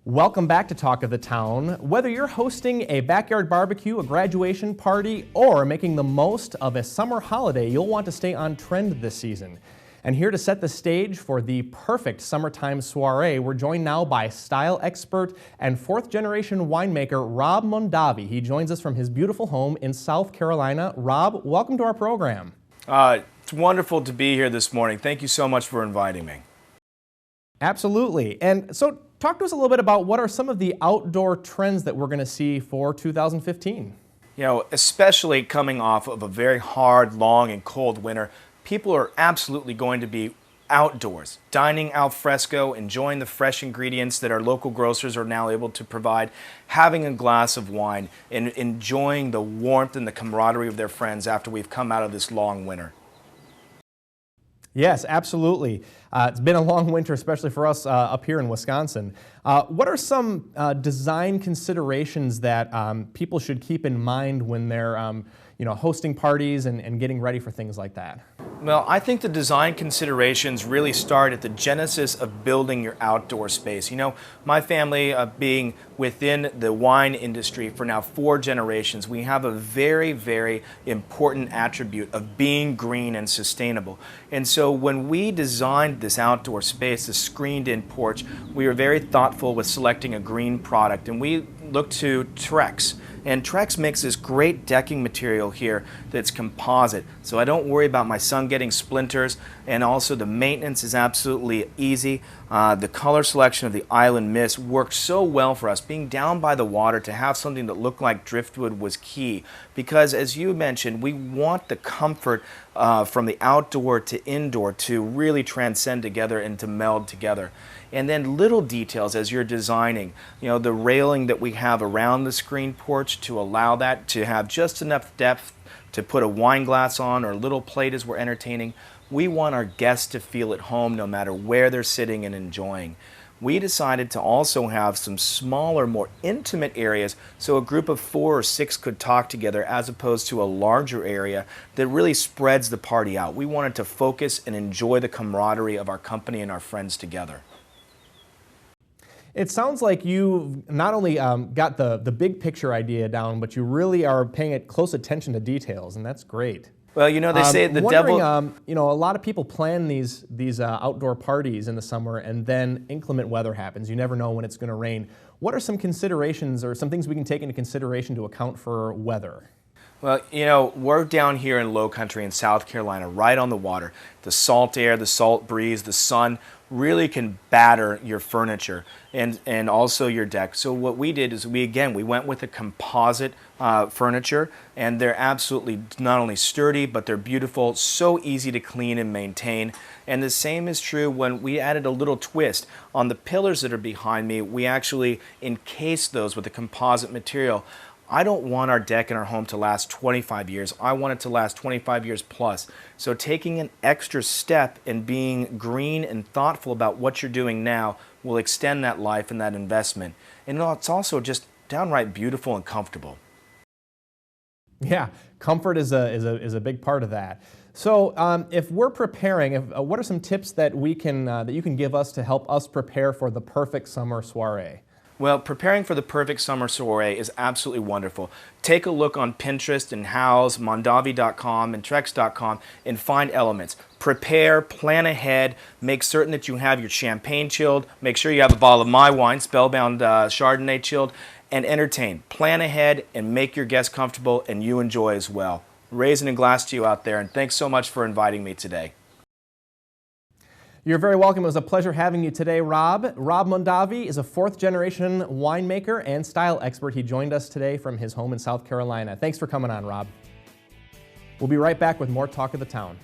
Welcome back to Talk of the Town. Whether you're hosting a backyard barbecue, a graduation party, or making the most of a summer holiday, you'll want to stay on trend this season. And here to set the stage for the perfect summertime soiree, we're joined now by style expert and fourth-generation winemaker Rob Mondavi. He joins us from his beautiful home in South Carolina. Rob, welcome to our program. It's wonderful to be here this morning. Thank you so much for inviting me. Absolutely. And so talk to us a little bit about what are some of the outdoor trends that we're going to see for 2015. You know, especially coming off of a very hard, long, and cold winter, people are absolutely going to be outdoors, dining al fresco, enjoying the fresh ingredients that our local grocers are now able to provide, having a glass of wine, and enjoying the warmth and the camaraderie of their friends after we've come out of this long winter. Yes, absolutely. It's been a long winter, especially for us up here in Wisconsin. What are some design considerations that people should keep in mind when they're hosting parties and getting ready for things like that? Well, I think the design considerations really start at the genesis of building your outdoor space. You know, my family being within the wine industry for now 4 generations, we have a very, very important attribute of being green and sustainable. And so when we designed this outdoor space, the screened-in porch, we were very thoughtful with selecting a green product, and we looked to Trex. And Trex makes this great decking material here that's composite, so I don't worry about my son getting splinters, and also the maintenance is absolutely easy. The color selection of the Island Mist worked so well for us. Being down by the water, to have something that looked like driftwood was key, because as you mentioned, we want the comfort from the outdoor to indoor to really transcend together and to meld together. And then little details as you're designing, you know, the railing that we have around the screen porch to allow that to have just enough depth to put a wine glass on or a little plate as we're entertaining. We want our guests to feel at home no matter where they're sitting and enjoying. We decided to also have some smaller, more intimate areas so a group of 4 or 6 could talk together as opposed to a larger area that really spreads the party out. We wanted to focus and enjoy the camaraderie of our company and our friends together. It sounds like you've not only got the big picture idea down, but you really are paying close attention to details, and that's great. Well, you know, they say the devil... a lot of people plan these outdoor parties in the summer, and then inclement weather happens. You never know when it's going to rain. What are some considerations or some things we can take into consideration to account for weather? Well, you know, we're down here in low country in South Carolina, right on the water. The salt air, the salt breeze, the sun really can batter your furniture and also your deck. So what we did is we went with a composite furniture, and they're absolutely not only sturdy, but they're beautiful, so easy to clean and maintain. And the same is true when we added a little twist. On the pillars that are behind me, we actually encased those with a composite material. I don't want our deck and our home to last 25 years. I want it to last 25 years plus. So taking an extra step and being green and thoughtful about what you're doing now will extend that life and that investment. And it's also just downright beautiful and comfortable. Yeah, comfort is a big part of that. So if we're preparing, what are some tips that you can give us to help us prepare for the perfect summer soiree? Well, preparing for the perfect summer soiree is absolutely wonderful. Take a look on Pinterest and Houzz, Mondavi.com and Trex.com and find elements. Prepare, plan ahead, make certain that you have your champagne chilled, make sure you have a bottle of my wine, Spellbound Chardonnay chilled, and entertain. Plan ahead and make your guests comfortable and you enjoy as well. Raising a glass to you out there, and thanks so much for inviting me today. You're very welcome. It was a pleasure having you today, Rob. Rob Mondavi is a 4th-generation winemaker and style expert. He joined us today from his home in South Carolina. Thanks for coming on, Rob. We'll be right back with more Talk of the Town.